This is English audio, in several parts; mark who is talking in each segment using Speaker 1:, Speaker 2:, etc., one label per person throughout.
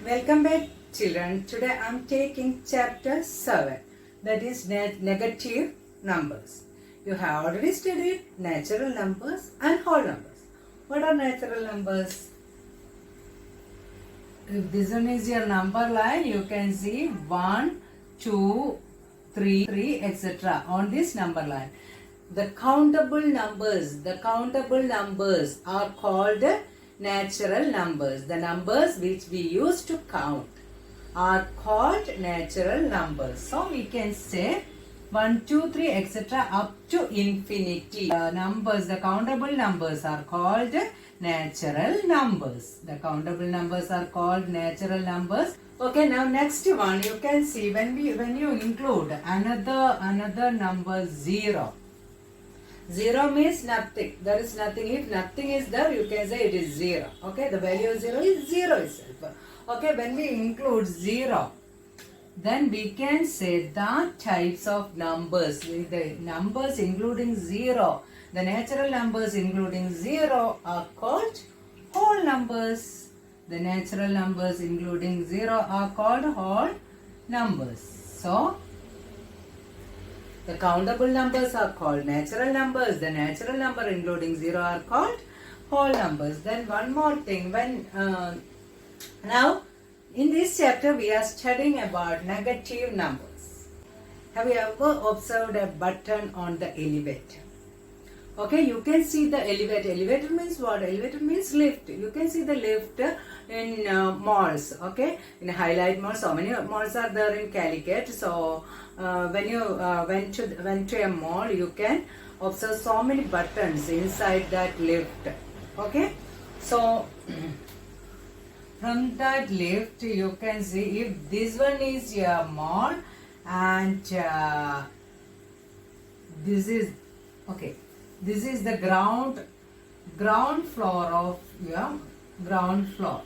Speaker 1: Welcome back, children. Today I am taking chapter 7, that is negative numbers. You have already studied natural numbers and whole numbers. What are natural numbers? If this one is your number line, you can see 1, 2, 3, etc. on this number line. The countable numbers are called natural numbers. The numbers which we use to count are called natural numbers. So we can say 1, 2, 3, etc. up to infinity. The countable numbers are called natural numbers. The countable numbers are called natural numbers. Okay, now next one you can see when you include another number 0. 0 means nothing. There is nothing. If nothing is there, you can say it is 0. Okay, the value of 0 is 0 itself. Okay, when we include 0, then we can say the types of numbers. The numbers including 0, the natural numbers including 0 are called whole numbers. The natural numbers including 0 are called whole numbers. So, the countable numbers are called natural numbers. The natural number including 0 are called whole numbers. Then one more thing. Now in this chapter we are studying about negative numbers. Have you ever observed a button on the elevator? Okay, you can see the elevator. Elevator means what? Elevator means lift. You can see the lift in malls. Okay, in Highlight Mall. So many malls are there in Calicut. So when you went to a mall, you can observe so many buttons inside that lift. Okay, so from that lift you can see if this one is your mall and this is okay. This is the ground floor of your ground floor.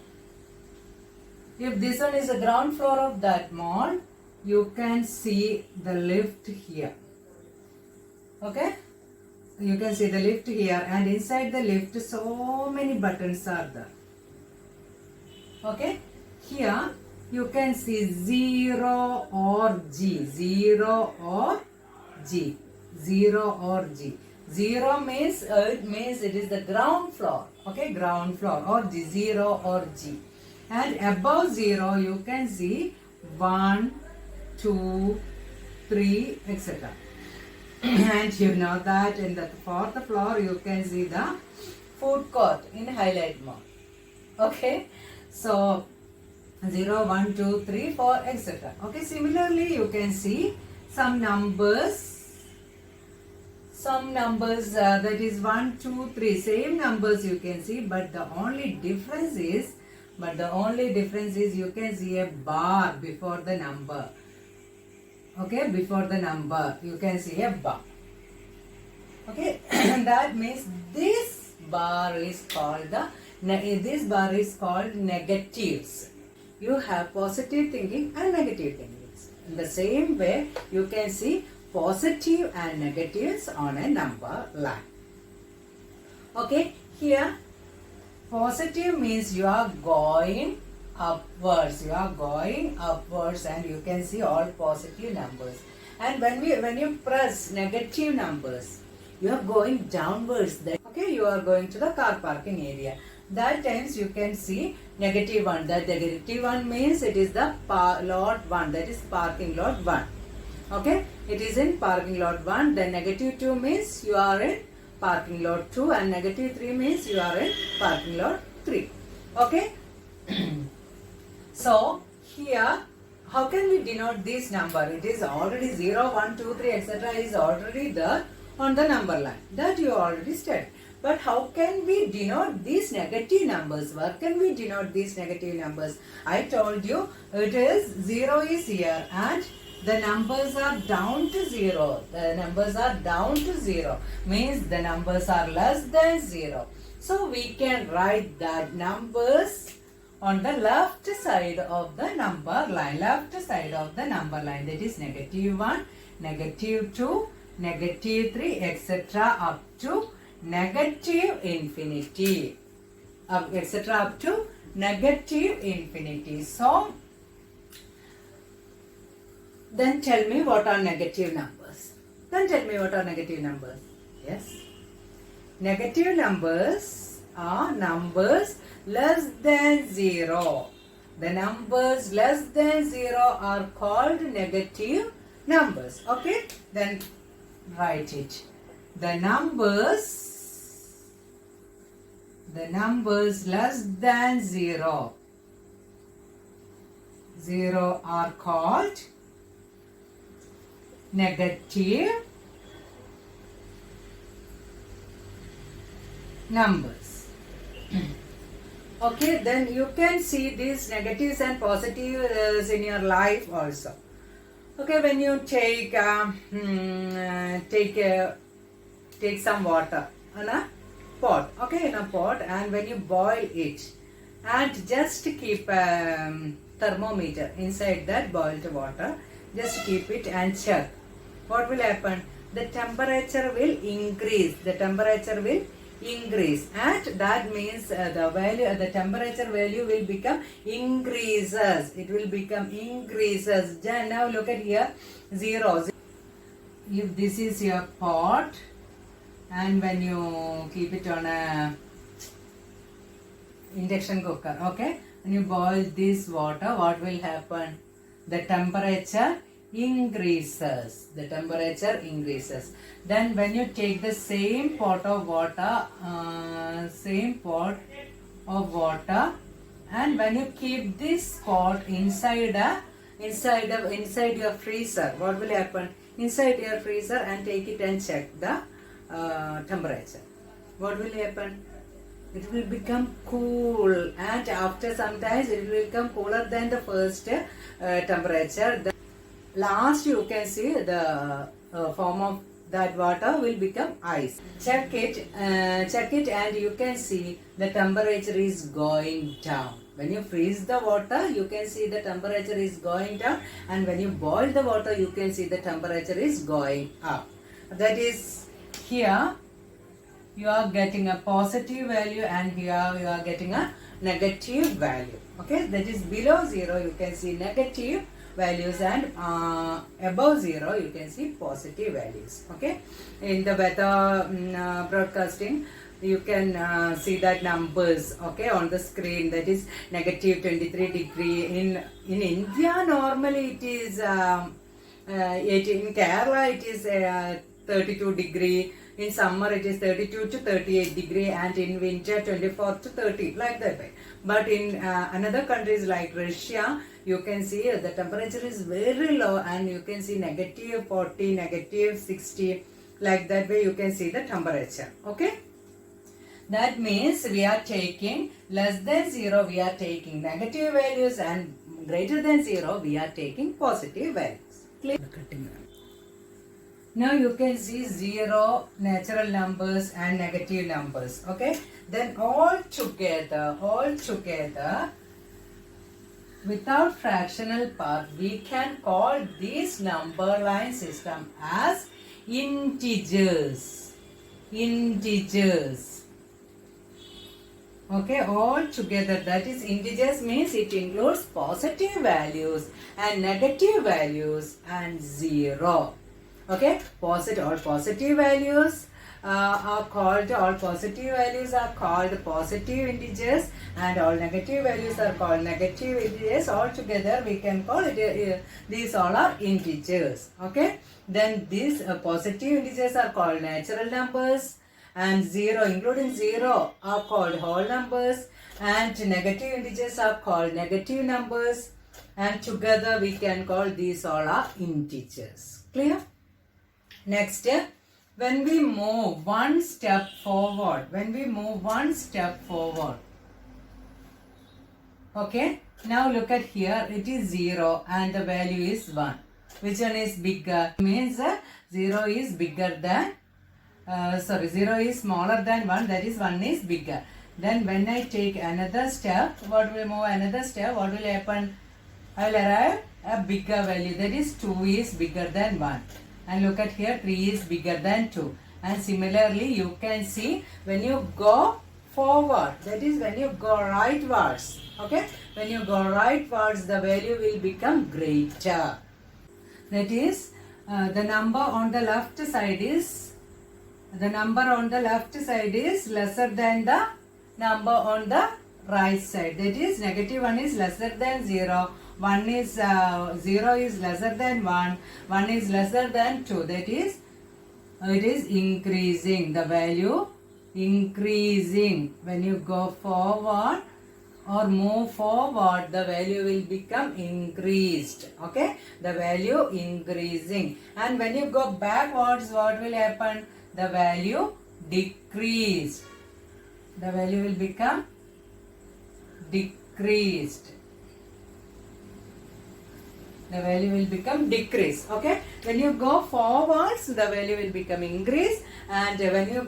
Speaker 1: If this one is the ground floor of that mall, you can see the lift here. Okay? You can see the lift here, and inside the lift so many buttons are there. Okay? Here you can see 0 or G. 0 or G. 0 or G. 0 means it is the ground floor. Okay, ground floor or G, 0 or G. And above 0 you can see 1, 2, 3, etc. And you know that in the 4th floor you can see the food court in Highlight Mall. Okay, so 0, 1, 2, 3, 4, etc. Okay, similarly you can see some numbers that is 1, 2, 3, same numbers you can see, but the only difference is you can see a bar before the number. Okay, before the number you can see a bar. Okay, that means this bar is called negatives. You have positive thinking and negative thinking. In the same way, you can see positive and negatives on a number line. Okay, here positive means you are going upwards. You are going upwards, and you can see all positive numbers. And when you press negative numbers, you are going downwards. Okay, you are going to the car parking area. That times you can see negative 1. That the negative 1 means it is the lot 1. That is parking lot 1. Okay, it is in parking lot 1. Then negative 2 means you are in parking lot 2, and negative 3 means you are in parking lot 3. Okay. So here, how can we denote this number? It is already 0, 1, 2, 3, etc. is already there on the number line. That you already studied. But how can we denote these negative numbers? Where can we denote these negative numbers? I told you it is 0 is here, and the numbers are down to 0. The numbers are down to 0. Means the numbers are less than 0. So we can write that numbers on the left side of the number line. Left side of the number line. That is negative 1, negative 2, negative 3, etc. up to negative infinity. Etc. up to negative infinity. So, then tell me what are negative numbers. Then tell me what are negative numbers. Yes. Negative numbers are numbers less than 0. The numbers less than 0 are called negative numbers. Okay? Then write it. The numbers less than 0 are called negative numbers. Okay, then you can see these negatives and positives in your life also. Okay, when you take some water in a pot, okay, in a pot, and when you boil it, and just keep a thermometer inside that boiled water, just keep it and check. What will happen? The temperature will increase. The temperature will increase, and that means the temperature value will become increases. It will become increases. Now look at here, 0. If this is your pot, and when you keep it on a induction cooker, okay, when you boil this water, what will happen? The temperature increases. The temperature increases. Then when you take the same pot of water, and when you keep this pot inside your freezer, what will happen? Inside your freezer, and take it and check the temperature. What will happen? It will become cool, and after some time it will become cooler than the first temperature. The last you can see the form of that water will become ice. Check it and you can see the temperature is going down. When you freeze the water, you can see the temperature is going down, and when you boil the water, you can see the temperature is going up. That is, here you are getting a positive value, and here you are getting a negative value. Okay, that is below 0 you can see negative values, and above 0 you can see positive values. Okay, in the weather broadcasting, you can see that numbers, okay, on the screen. That is negative 23 degree. In India normally it is 18. In Kerala it is 32 degree. In summer it is 32 to 38 degree, and in winter 24 to 30, like that way. But in another countries like Russia, you can see the temperature is very low, and you can see negative 40, negative 60, like that way you can see the temperature. Okay, that means we are taking less than 0, we are taking negative values, and greater than 0 we are taking positive values. Clear? Now you can see 0, natural numbers and negative numbers. Okay, then all together without fractional part, we can call this number line system as integers. Okay, all together, that is, integers means it includes positive values and negative values and 0. Okay, all positive values are called positive integers, and all negative values are called negative integers. All together we can call it these all are integers. Okay, then these positive integers are called natural numbers, and 0, including 0, are called whole numbers, and negative integers are called negative numbers, and together we can call these all are integers. Clear? Next, when we move one step forward, okay, now look at here, it is 0 and the value is 1. Which one is bigger? Means 0 is bigger than, 0 is smaller than 1, that is 1 is bigger. Then when I take another step, what will happen? I will arrive a bigger value, that is 2 is bigger than 1. And look at here, 3 is bigger than 2. And similarly, you can see when you go forward, that is when you go rightwards, Okay, when you go rightwards, the value will become greater. That is, the number on the left side is lesser than the number on the right side. That is, negative 1 is lesser than 0. 1 is 0 is lesser than 1. 1 is lesser than 2. That is, it is increasing. The value increasing. When you go forward or move forward, the value will become increased. Okay, the value increasing. And when you go backwards, what will happen? The value decreased. The value will become decreased. The value will become decrease. Okay, when you go forwards, the value will become increase, and when you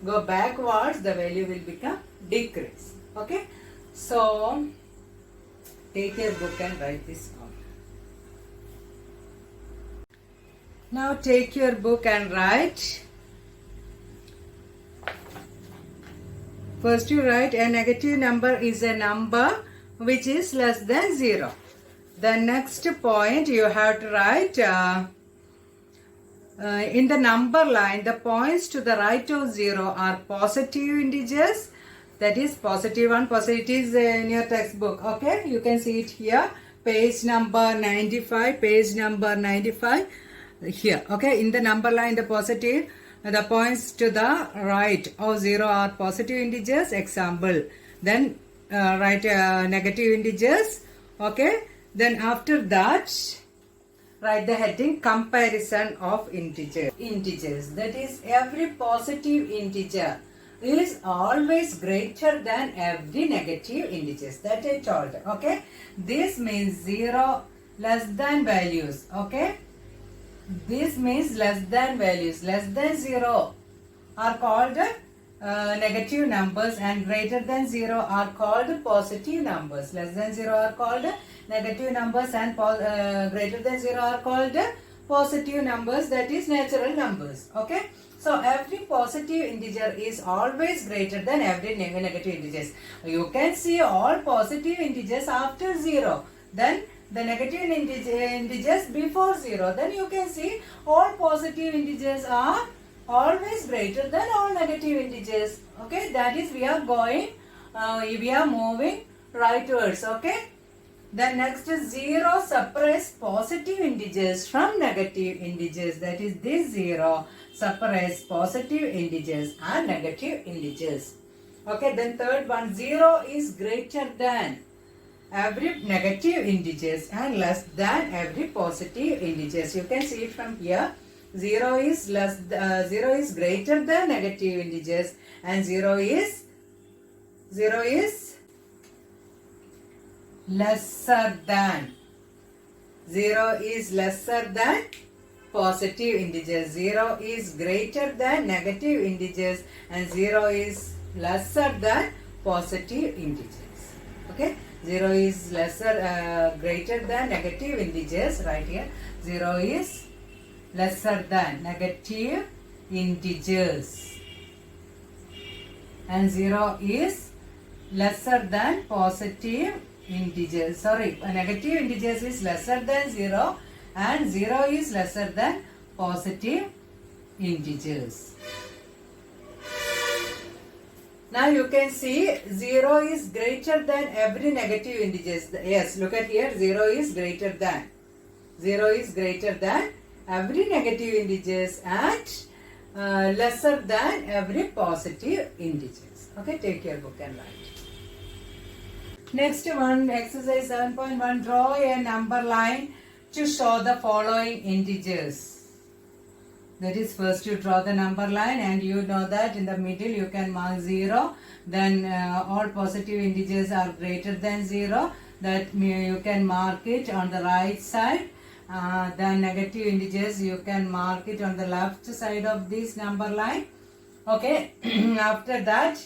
Speaker 1: go backwards, the value will become decrease. Okay, so take your book and write this down. Now take your book and write. First you write a negative number is a number which is less than 0. The next point you have to write in the number line, the points to the right of 0 are positive integers. That is positive 1, positive, it is in your textbook. Okay, you can see it here, page number 95, here. Okay, in the number line, the positive, the points to the right of 0 are positive integers. Example, then write negative integers. Okay, then after that write the heading comparison of integers. That is, every positive integer is always greater than every negative integers. That I told. Okay, this means 0 less than values. Okay, this means less than values. Less than 0 are called negative numbers, and greater than 0 are called positive numbers. Less than 0 are called negative numbers, and greater than 0 are called positive numbers, that is natural numbers. Okay, so every positive integer is always greater than every negative integers. You can see all positive integers after 0, then the negative integers before 0. Then you can see all positive integers are always greater than all negative integers. Okay, that is, we are moving rightwards. Okay, then next is 0 separates positive integers from negative integers. That is, this 0 separates positive integers and negative integers. Okay, then third one, 0 is greater than every negative integers and less than every positive integers. You can see it from here. 0 is greater than negative integers, and 0 is lesser than. 0 is lesser than positive integers. 0 is greater than negative integers, and 0 is lesser than positive integers. Okay, 0 is greater than negative integers. Right here, 0 is lesser than negative integers, and 0 is lesser than positive integers. Sorry, negative integers is lesser than 0, and 0 is lesser than positive integers. Now you can see 0 is greater than every negative integers. Yes, look at here, 0 is greater than. 0 is greater than every negative integers and lesser than every positive integers. Okay, take your book and write. Next one, exercise 7.1, draw a number line to show the following integers. That is, first you draw the number line, and you know that in the middle you can mark 0. Then all positive integers are greater than 0. That you can mark it on the right side. The negative integers you can mark it on the left side of this number line. Okay, after that,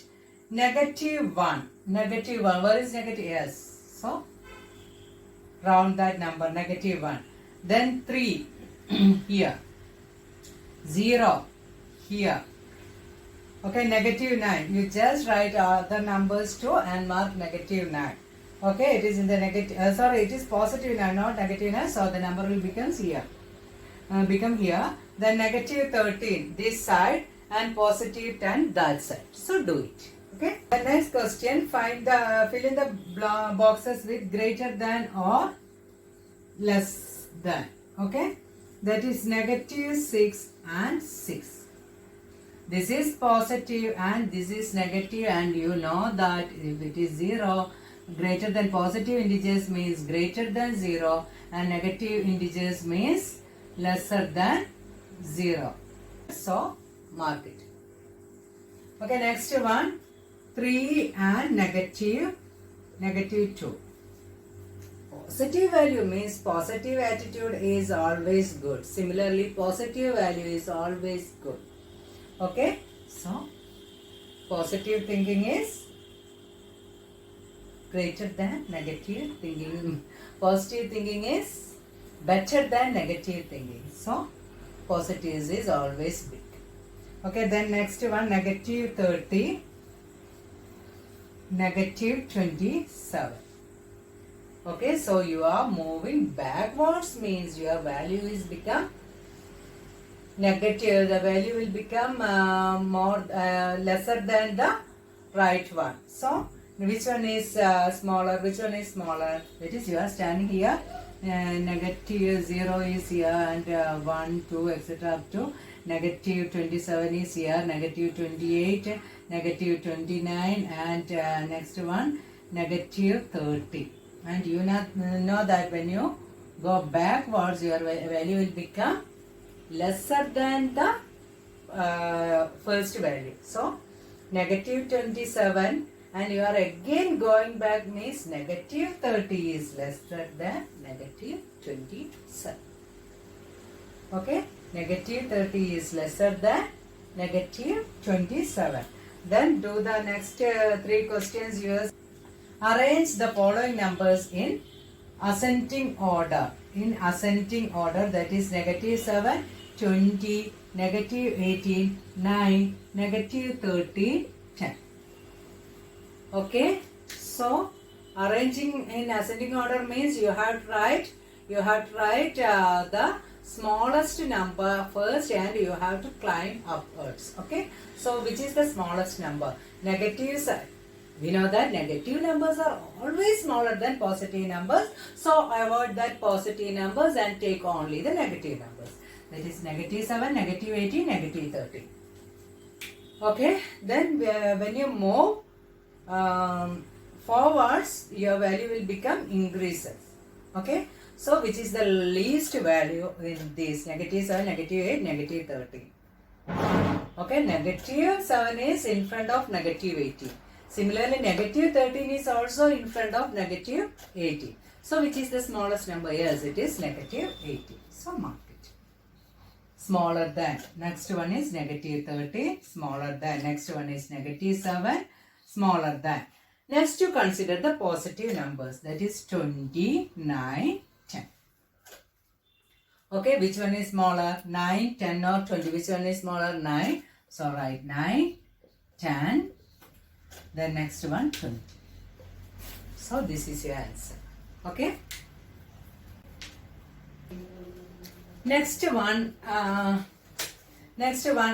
Speaker 1: negative 1. Negative 1, where is negative? Yes, so round that number, negative 1. Then 3 here, 0 here, Okay, negative 9. You just write other numbers too and mark negative 9. Okay, it is in the negative, it is positive 9, not negative 9. So the number will become here. Become here. Then negative 13 this side and positive 10 that side. So do it. Okay. The next question, fill in the boxes with greater than or less than. Okay. That is negative 6 and 6. This is positive and this is negative, and you know that if it is 0, greater than positive integers means greater than 0 and negative integers means lesser than 0. So mark it. Okay, next one, 3 and negative 2. Positive value means positive attitude is always good. Similarly, positive value is always good. Okay, so positive thinking is greater than negative thinking. Positive thinking is better than negative thinking. So positive is always big. Okay, then next one, negative 30, negative 27. Okay, so you are moving backwards means your value is become negative. The value will become lesser than the right one. So which one is smaller? Which one is smaller? That is, you are standing here. Negative 0 is here, and 1, 2, etc. up to negative 27 is here. Negative 28, negative 29, and next one negative 30. And you know that when you go backwards, your value will become lesser than the first value. So negative 27 and you are again going back means negative 30 is lesser than negative 27. Okay, negative 30 is lesser than negative 27. Then do the next 3 questions. Use arrange the following numbers in ascending order. In ascending order, that is negative 7, 20, negative 18, 9, negative 30, 10. Okay, so arranging in ascending order means you have to write the smallest number first and you have to climb upwards. Okay, so which is the smallest number? Negative. We know that negative numbers are always smaller than positive numbers. So avoid that positive numbers and take only the negative numbers. That is negative 7, negative 18, negative 30. Okay, then when you move forwards, your value will become increases. Okay, so which is the least value in this? Negative 7, negative 8, negative 30. Okay, negative 7 is in front of negative 18. Similarly, negative 13 is also in front of negative 18. So which is the smallest number? Yes, it is negative 18. So mark it. Smaller than. Next one is negative 30. Smaller than. Next one is negative 7. Smaller than. Next you consider the positive numbers. That is 20, 9, 10. Okay, which one is smaller? 9, 10 or 20. Which one is smaller? 9. So write 9, 10. Then next one 20. So this is your answer. Okay. Next one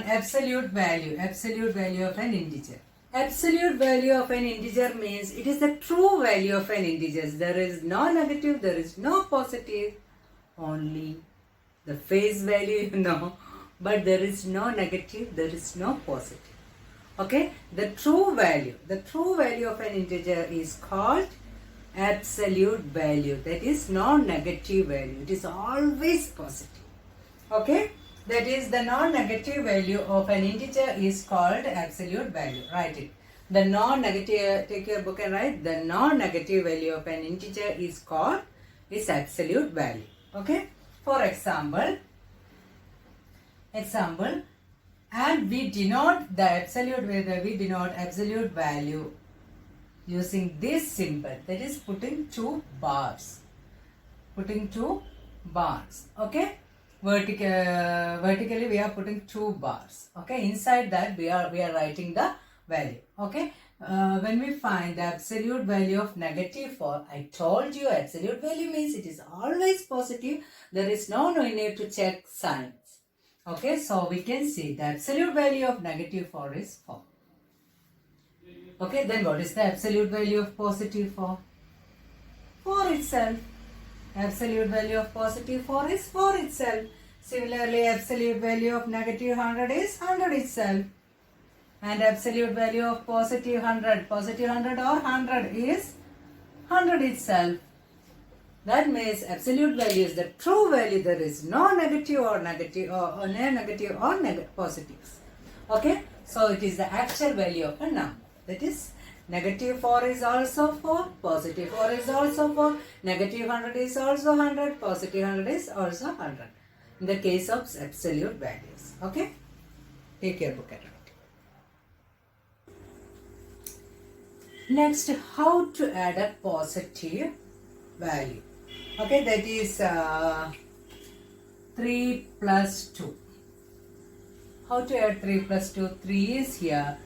Speaker 1: absolute value. Absolute value of an integer. Absolute value of an integer means it is the true value of an integer. There is no negative, there is no positive, only the face value you know, but there is no negative, there is no positive. Okay, the true value of an integer is called absolute value. That is non-negative value. It is always positive. Okay, that is the non-negative value of an integer is called absolute value. Write it. The non-negative, take your book and write, the non-negative value of an integer is called absolute value. Okay, for example, and we denote the absolute value using this symbol, that is putting two bars. Okay, vertically we are putting 2 bars. Okay, inside that we are writing the value. Okay, when we find the absolute value of -4, I told you absolute value means it is always positive. There is no need to check signs. Okay, so we can see the absolute value of -4 is 4. Okay, then what is the absolute value of +4? 4 itself. Absolute value of +4 is 4 itself. Similarly, absolute value of -100 is 100 itself. And absolute value of +100 or 100 is 100 itself. That means absolute value is the true value. There is no negative or positives. Okay, so it is the actual value of a number. That is -4 is also 4, +4 is also 4, -100 is also 100, +100 is also 100. In the case of absolute values. Okay, take your book and write. Next, how to add a positive value. Okay, that is 3 plus 2. How to add 3 plus 2? 3 is here.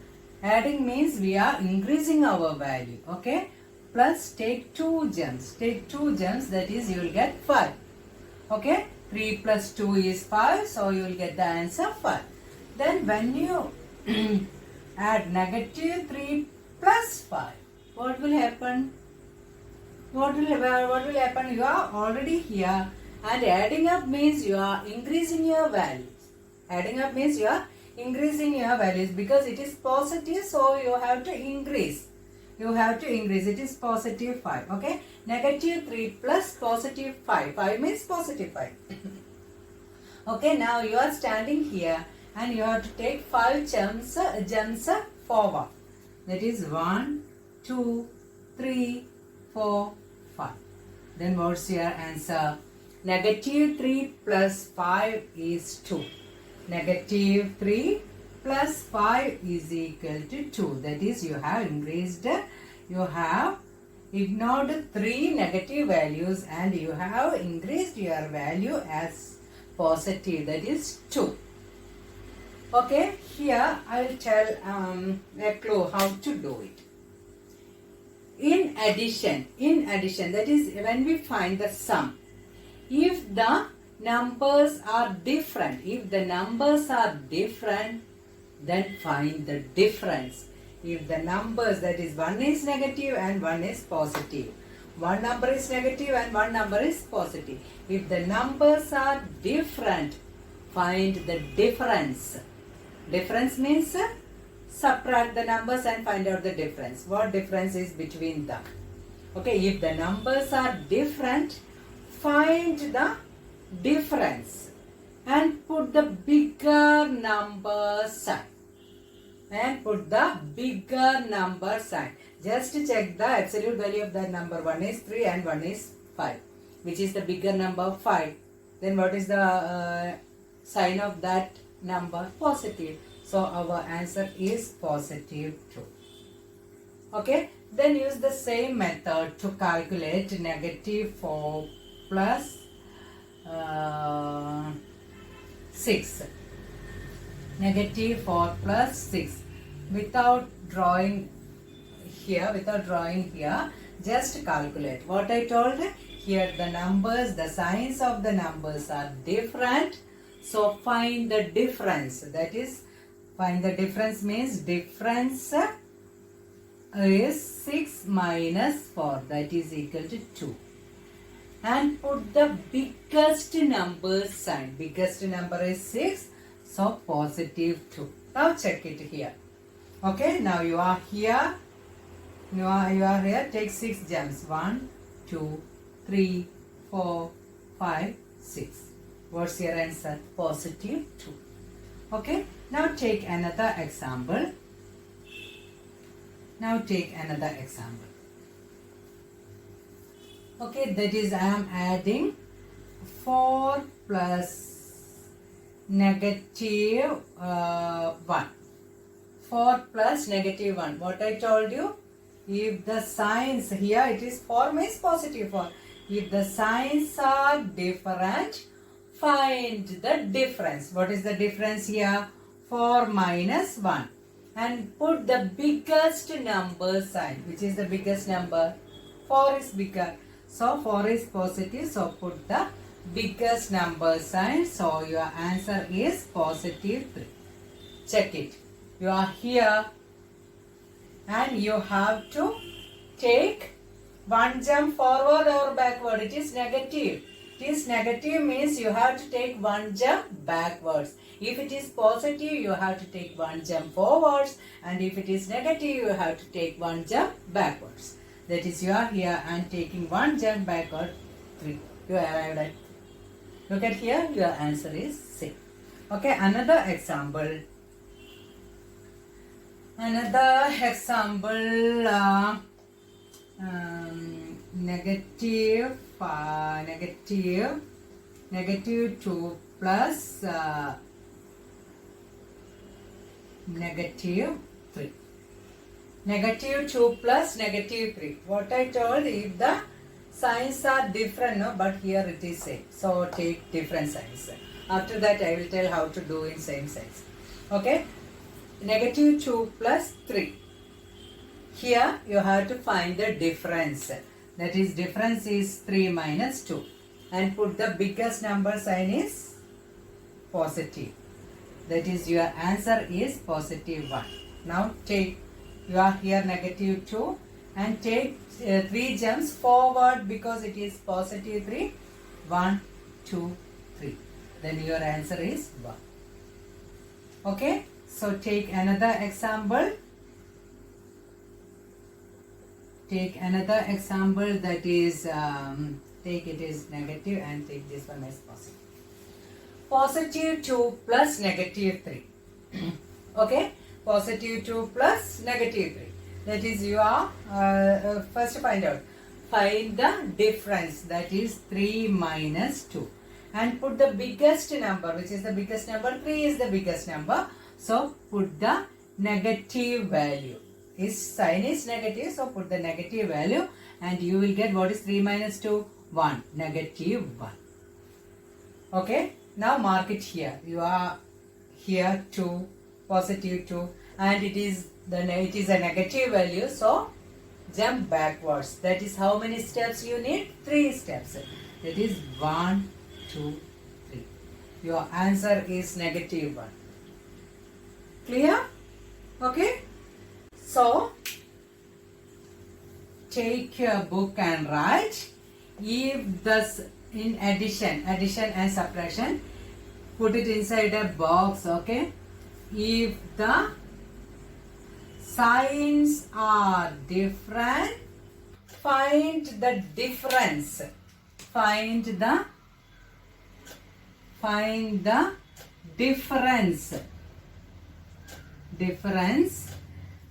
Speaker 1: Adding means we are increasing our value. Okay, plus take 2 gems. Take 2 gems, that is you will get 5. Okay, 3 plus 2 is 5, so you will get the answer 5. Then when you add -3 plus 5, what will happen? What will happen? You are already here, and adding up means you are increasing your values. Adding up means you are increasing your values because it is positive, so you have to increase. You have to increase. It is +5. Okay, -3 plus +5. 5 means +5. Okay, now you are standing here and you have to take 5 gems forward. That is 1, 2, 3, 4, 5. Then what's your answer? -3 plus 5 is 2. -3 plus 5 is equal to 2. That is, you have increased, you have ignored 3 negative values and you have increased your value as positive. That is 2. Okay, here I will tell a clue how to do it. In addition, that is when we find the sum, if the numbers are different, then find the difference. If the numbers, that is one is negative and one is positive, one number is negative and one number is positive. If the numbers are different, find the difference. Difference means subtract the numbers and find out the difference. What difference is between them? Okay, if the numbers are different, find the difference and put the bigger number sign. Just check the absolute value of that number. One is 3 and one is 5. Which is the bigger number? 5. Then what is the sign of that number? Positive. So our answer is +2. Okay. Then use the same method to calculate -4 plus 6. -4 plus 6. Without drawing here, just calculate. What I told here, the numbers, the signs of the numbers are different. So find the difference. That is, find the difference means difference is 6 minus 4. That is equal to 2. And put the biggest number sign. Biggest number is 6. So +2. Now check it here. Okay, now you are here. You are here. Take 6 gems. 1, 2, 3, 4, 5, 6. What's your answer? +2. Okay. Now take another example. Okay, that is I am adding 4 plus -1. 4 plus -1. What I told you? If the signs here, it is 4 means +4. If the signs are different, find the difference. What is the difference here? 4 minus 1. And put the biggest number sign. Which is the biggest number? 4 is bigger. So 4 is positive. So put the biggest number sign. So your answer is positive 3. Check it. You are here and you have to take one jump forward or backward. It is negative. It is negative means you have to take one jump backwards. If it is positive, you have to take one jump forwards. And if it is negative, you have to take one jump backwards. That is, you are here and taking one jump backward, 3. You arrived at. Look at here, your answer is C. Okay, another example. Negative 2 plus negative 3. Negative 2 plus negative 3. What I told, if the signs are different, no, but here it is same. So take different signs. After that I will tell how to do in same signs. Okay. Negative 2 plus 3. Here you have to find the difference. That is, difference is 3 minus 2. And put the biggest number sign is positive. That is, your answer is positive 1. Now take, you are here negative 2 and take 3 jumps forward because it is positive 3. 1, 2, 3. Then your answer is 1. Okay. So take another example. Take another example that is, take it is negative and take this one as positive. Positive 2 plus negative 3. Okay. Positive 2 plus negative 3. That is, you are, first find out. Find the difference. That is 3 minus 2. And put the biggest number. Which is the biggest number? 3 is the biggest number. So put the negative value. His sign is negative, so put the negative value and you will get, what is 3 minus 2? 1. Negative 1. Okay. Now mark it here. You are here 2, positive 2, and it is a negative value, so jump backwards. That is, how many steps you need? 3 steps. That is 1, 2, 3. Your answer is negative 1. Clear? Okay. So, take your book and write. If thus, in addition and subtraction, put it inside a box. Okay. If the signs are different, find the difference. Find the difference.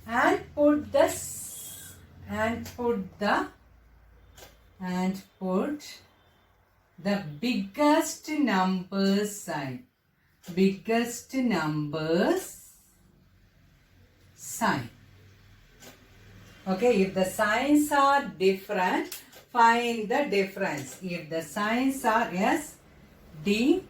Speaker 1: And put the biggest numbers sign. Biggest numbers sign. Okay, if the signs are different, find the difference. If the signs are S, D,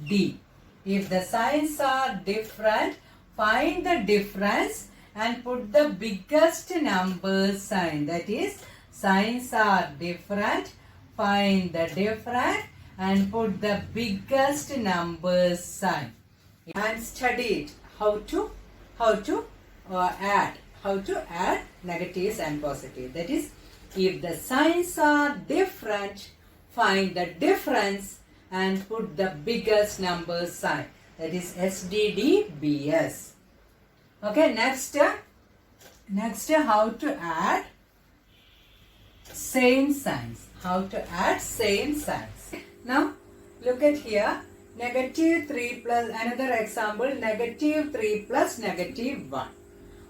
Speaker 1: D. If the signs are different, find the difference and put the biggest number sign. That is, signs are different, find the difference and put the biggest number sign. And study it. How to add negatives and positive. That is, if the signs are different, find the difference and put the biggest number sign. That is SDDBS. Okay, next how to add same signs. How to add same signs. Now look at here. Negative 3 plus, another example, negative 3 plus negative 1.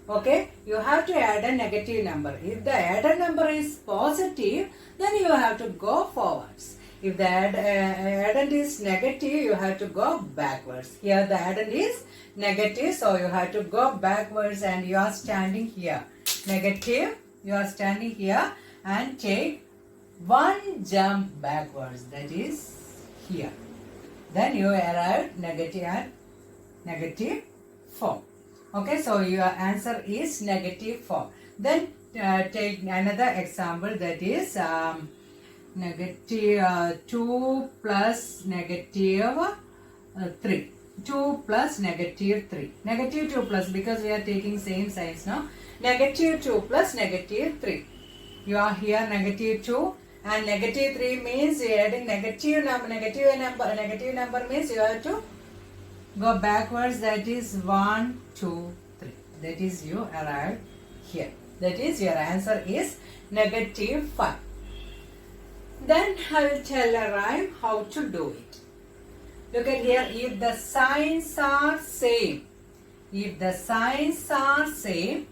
Speaker 1: Okay, you have to add a negative number. If the added number is positive, then you have to go forwards. If the addend is negative, you have to go backwards. Here the addend is negative, so you have to go backwards and you are standing here. Negative, you are standing here and take one jump backwards. That is here. Then you arrive negative at negative 4. Okay, so your answer is negative 4. Then take another example, that is negative 2 plus negative 3. 2 plus negative 3. Negative 2 plus, because we are taking same signs now. Negative 2 plus negative 3. You are here negative 2 and negative 3 means you are adding negative number means you have to go backwards, that is 1, 2, 3. That is you arrive here. That is your answer is negative 5. Then I will tell a rhyme how to do it. Look at here, if the signs are same, if the signs are same,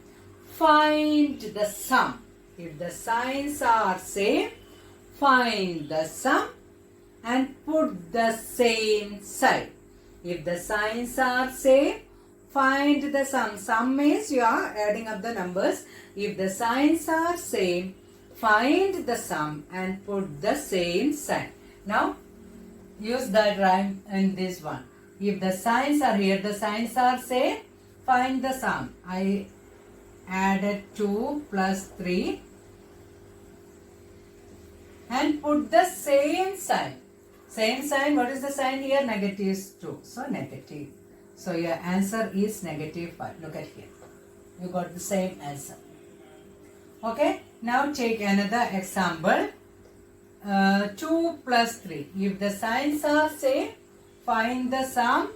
Speaker 1: find the sum. If the signs are same, find the sum and put the same side. If the signs are same, find the sum. Sum means you are adding up the numbers. If the signs are same, find the sum and put the same sign. Now, use that rhyme in this one. If the signs are here, the signs are same, find the sum. I added 2 plus 3 and put the same sign. Same sign, what is the sign here? Negative 2. So negative. So your answer is negative 5. Look at here. You got the same answer. Okay. Now take another example. 2 plus 3. If the signs are same, find the sum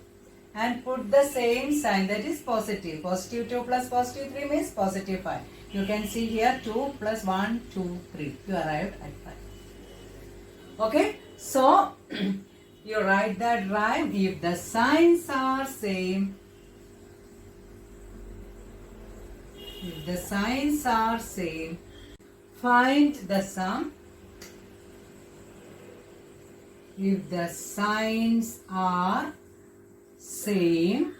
Speaker 1: and put the same sign, that is positive. Positive 2 plus positive 3 means positive 5. You can see here 2 plus 1, 2, 3. You arrived at 5. Okay. So, you write that rhyme. If the signs are same, if the signs are same, find the sum. If the signs are same,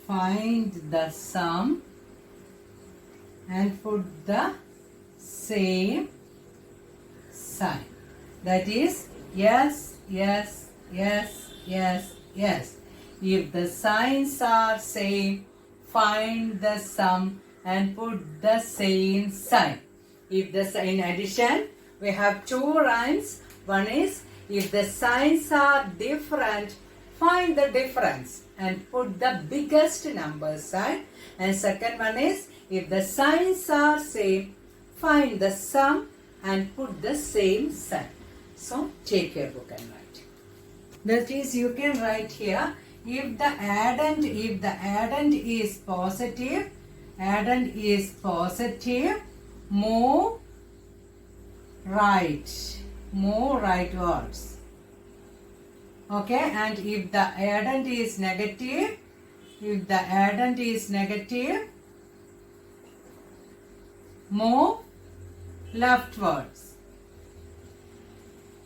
Speaker 1: find the sum and put the same sign. That is yes, yes, yes, yes, yes. If the signs are same, find the sum and put the same sign. If the in addition, we have two rhymes. One is, if the signs are different, find the difference and put the biggest number side. And second one is, if the signs are same, find the sum and put the same sign. So take your book and write. That is, you can write here, if the addend is positive, move rightwards. Okay, and if the addend is negative, move leftwards.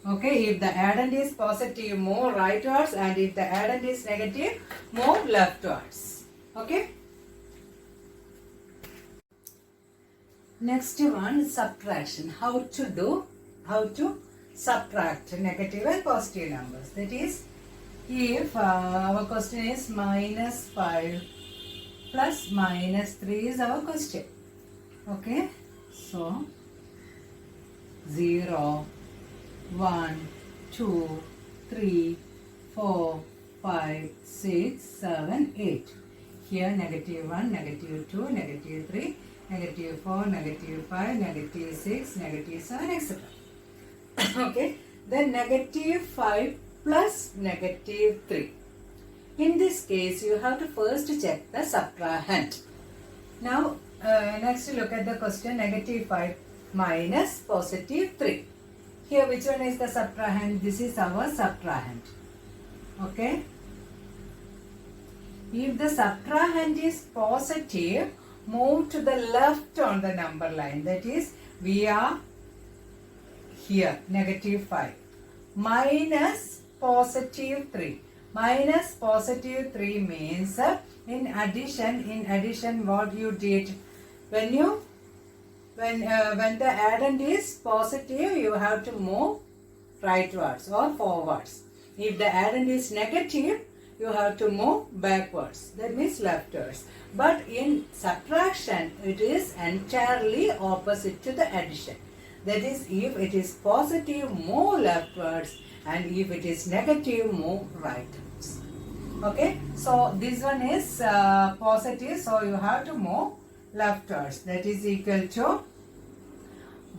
Speaker 1: Okay, if the addend is positive, move rightwards, and if the addend is negative, move leftwards. Okay. Next one is subtraction. How to subtract negative and positive numbers. That is, if our question is minus 5 plus minus 3 is our question. Okay, so 0, 1, 2, 3, 4, 5, 6, 7, 8. Here negative 1, negative 2, negative 3, negative 4, negative 5, negative 6, negative 7, etc. Okay, then negative 5 plus negative 3. In this case, you have to first check the subtrahend. Now, next look at the question, negative 5 minus positive 3. Here, which one is the subtrahend? This is our subtrahend. Okay. If the subtrahend is positive, move to the left on the number line. That is, we are here, negative 5. Minus positive 3. Minus positive 3 means, in addition, what you did, when the addend is positive, you have to move rightwards or forwards. If the addend is negative, you have to move backwards. That means leftwards. But in subtraction, it is entirely opposite to the addition. That is, if it is positive, move leftwards, and if it is negative, move rightwards. Okay, so this one is positive, so you have to move leftwards. That is equal to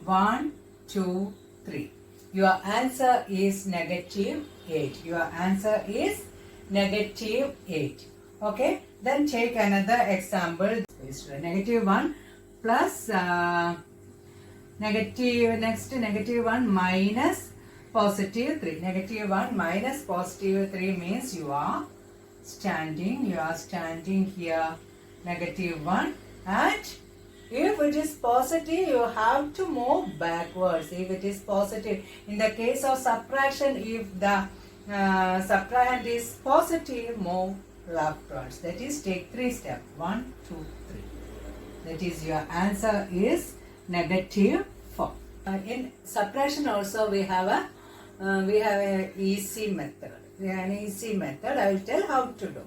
Speaker 1: 1, 2, 3. Your answer is negative 8. Your answer is negative 8. Okay, then take another example. Negative 1 plus negative 1 minus positive 3. Negative 1 minus positive 3 means you are standing here, negative 1, and if it is positive, you have to move backwards. If it is positive, in the case of subtraction, if the subtrahend is positive, move leftwards. That is, take 3 steps. 1, 2, 3. That is, your answer is negative 4. In subtraction also we have a easy method. An easy method. I will tell how to do.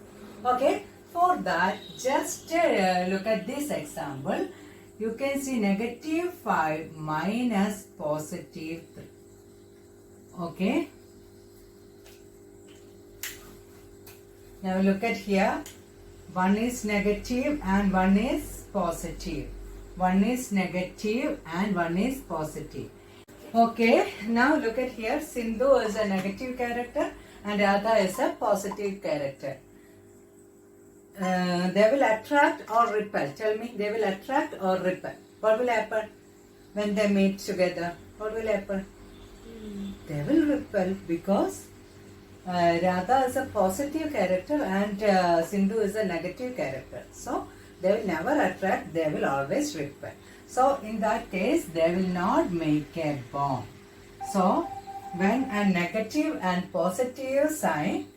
Speaker 1: Okay. For that, just look at this example. You can see negative 5 minus positive 3. Okay. Now look at here. One is negative and one is positive. One is negative and one is positive. Okay. Now look at here. Sindhu is a negative character and Radha is a positive character. They will attract or repel. Tell me, they will attract or repel. What will happen when they meet together? What will happen? They will repel because Radha is a positive character and Sindhu is a negative character. So, they will never attract, they will always repel. So, in that case, they will not make a bond. So, when a negative and positive sign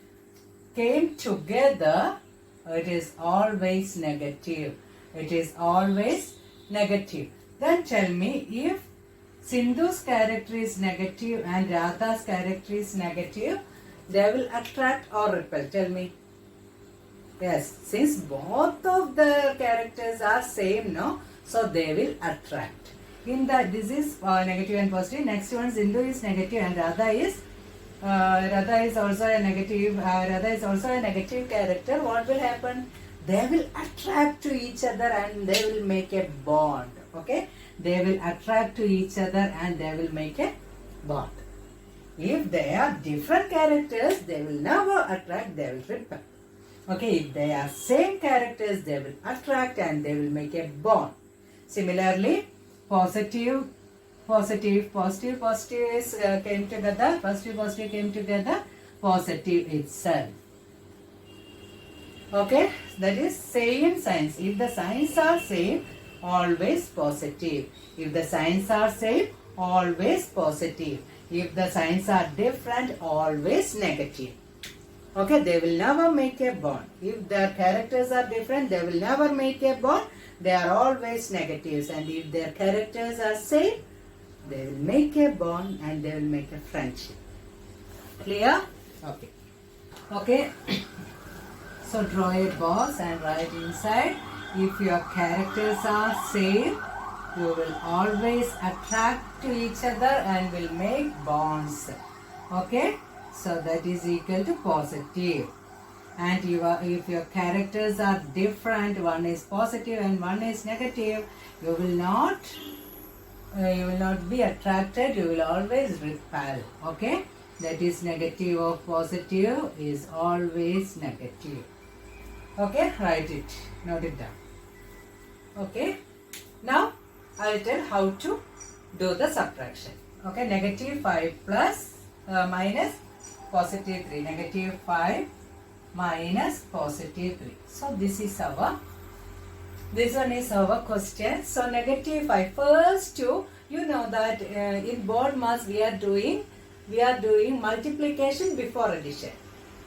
Speaker 1: came together, it is always negative. It is always negative. Then tell me, if Sindhu's character is negative and Radha's character is negative, they will attract or repel. Tell me. Yes, since both of the characters are same, no? So they will attract. In that, this is negative and positive. Next one, Sindhu is negative and Radha is also a negative. Radha is also a negative character. What will happen? They will attract to each other and they will make a bond. Okay? They will attract to each other and they will make a bond. If they are different characters, they will never attract, they will repel. Okay? If they are same characters, they will attract and they will make a bond. Similarly, positive is came together, positive came together, positive itself. Okay, that is same signs. If the signs are same, always positive. If the signs are same, always positive. If the signs are different, always negative. Okay, they will never make a bond. If their characters are different, they will never make a bond. They are always negatives. And if their characters are same, they will make a bond and they will make a friendship. Clear? Okay. Okay. So draw a box and write inside. If your characters are same, you will always attract to each other and will make bonds. Okay? So that is equal to positive. And if your characters are different, one is positive and one is negative, you will not be attracted, you will always repel. Okay? That is negative of positive is always negative. Okay? Write it. Note it down. Okay? Now, I will tell how to do the subtraction. Okay? Negative 5 plus minus positive 3. Negative 5 minus positive 3. So, this one is our question. So, negative 5. First two, you know that in board mass we are doing multiplication before addition.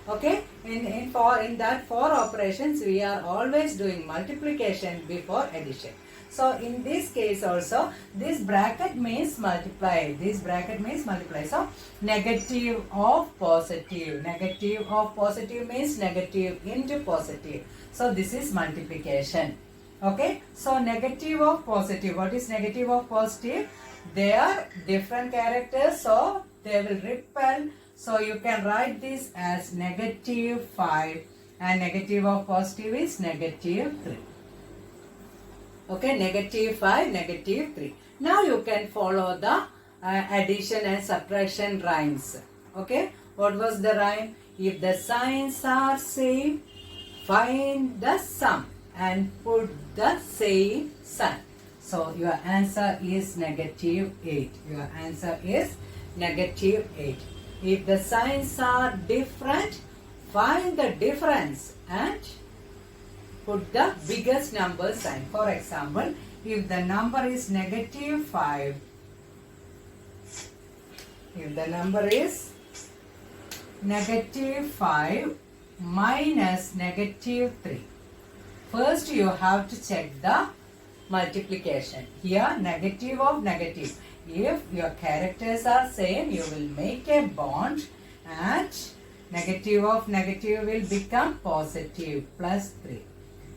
Speaker 1: Okay? In that four operations, we are always doing multiplication before addition. So in this case also, this bracket means multiply. This bracket means multiply. So negative of positive. Negative of positive means negative into positive. So this is multiplication. Okay. So negative of positive. What is negative of positive? They are different characters. So they will repel. So you can write this as negative 5 and negative of positive is negative 3. Okay, negative 5, negative 3. Now you can follow the addition and subtraction rhymes. Okay, what was the rhyme? If the signs are same, find the sum and put the same sign. So your answer is negative 8. Your answer is negative 8. If the signs are different, find the difference and put the biggest number sign. For example, if the number is negative 5, if the number is negative 5 minus negative 3, first you have to check the multiplication. Here negative of negative. If your characters are same, you will make a bond and negative of negative will become positive plus 3.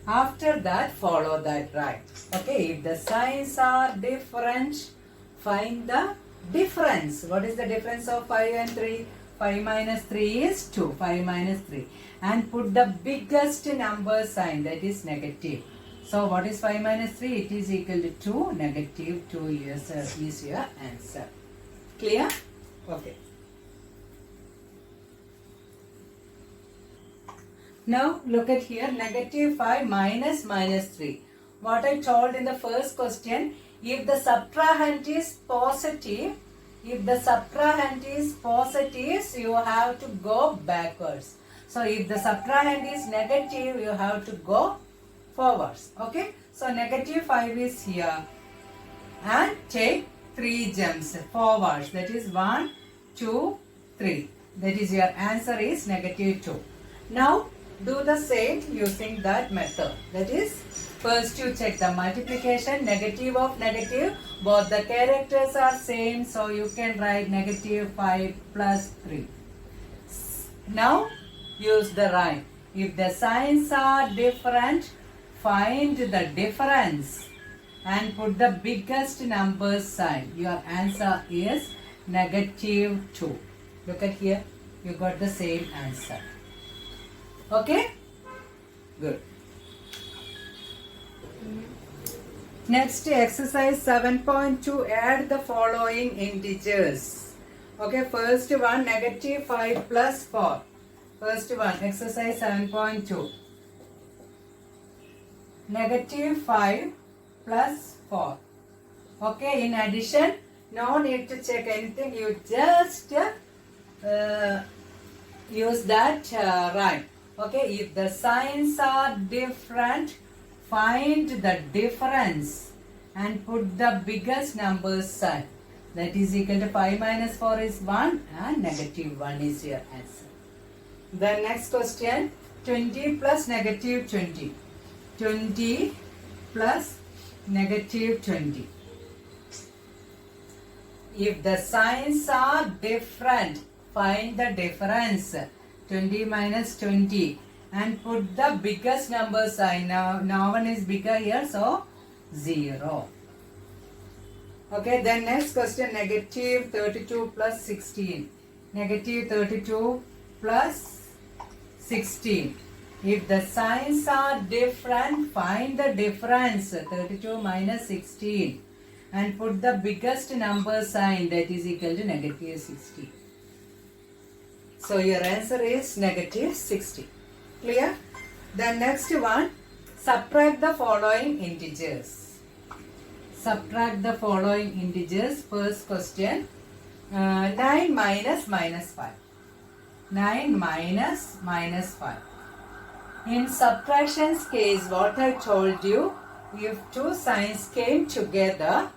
Speaker 1: After that, follow that right. Okay, if the signs are different, find the difference. What is the difference of 5 and 3? 5 minus 3 is 2. 5 minus 3. And put the biggest number sign, that is negative. So what is 5 minus 3? It is equal to 2. Negative 2 is your answer. Clear? Okay. Now look at here, negative 5 minus minus 3. What I told in the first question, if the subtrahend is positive, you have to go backwards. So if the subtrahend is negative, you have to go forwards. Okay. So negative 5 is here and take 3 jumps forwards. That is 1, 2, 3. That is your answer is negative 2. Now do the same using that method. That is, first you check the multiplication, negative of negative. Both the characters are same, so you can write negative 5 plus 3. Now use the rhyme. If the signs are different, find the difference and put the biggest number sign. Your answer is negative 2. Look at here. You got the same answer. Okay? Good. Next, exercise 7.2. Add the following integers. Okay, first one, negative 5 plus 4. First one, exercise 7.2. Negative 5 plus 4. Okay, in addition, no need to check anything. You just use that rhyme. Okay, if the signs are different, find the difference and put the biggest number sign. That is equal to 5 minus 4 is 1 and negative 1 is your answer. The next question, 20 plus negative 20. 20 plus negative 20. If the signs are different, find the difference. 20 minus 20 and put the biggest number sign. Now one is bigger here, so 0. Okay, then next question, negative 32 plus 16. Negative 32 plus 16. If the signs are different, find the difference. 32 minus 16 and put the biggest number sign, that is equal to negative 60. So your answer is negative 60. Clear? The next one, subtract the following integers. Subtract the following integers. First question, 9 minus minus 5. 9 minus minus 5. In subtractions case, what I told you, if two signs came together,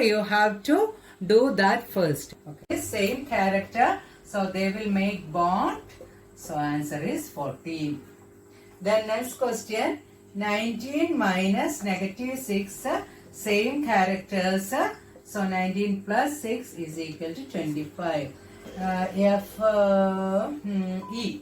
Speaker 1: you have to do that first. Okay, same character, so they will make bond. So answer is 14. Then next question, 19 minus negative 6, same characters. So 19 plus 6 is equal to 25. E.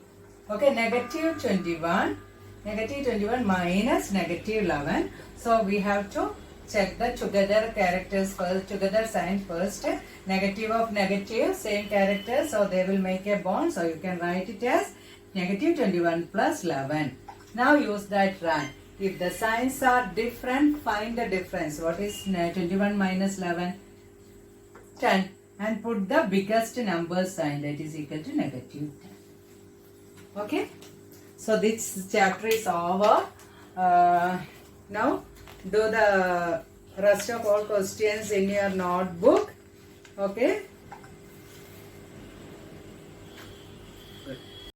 Speaker 1: Okay, negative 21. Negative 21 minus negative 11. So we have to check the together characters first, together sign first. Negative of negative, same character, so they will make a bond. So you can write it as negative 21 plus 11. Now use that run. If the signs are different, find the difference. What is 21 minus 11? 10. And put the biggest number sign, that is equal to negative 10. Okay. So this chapter is over. Now do the rest of all questions in your notebook. Okay.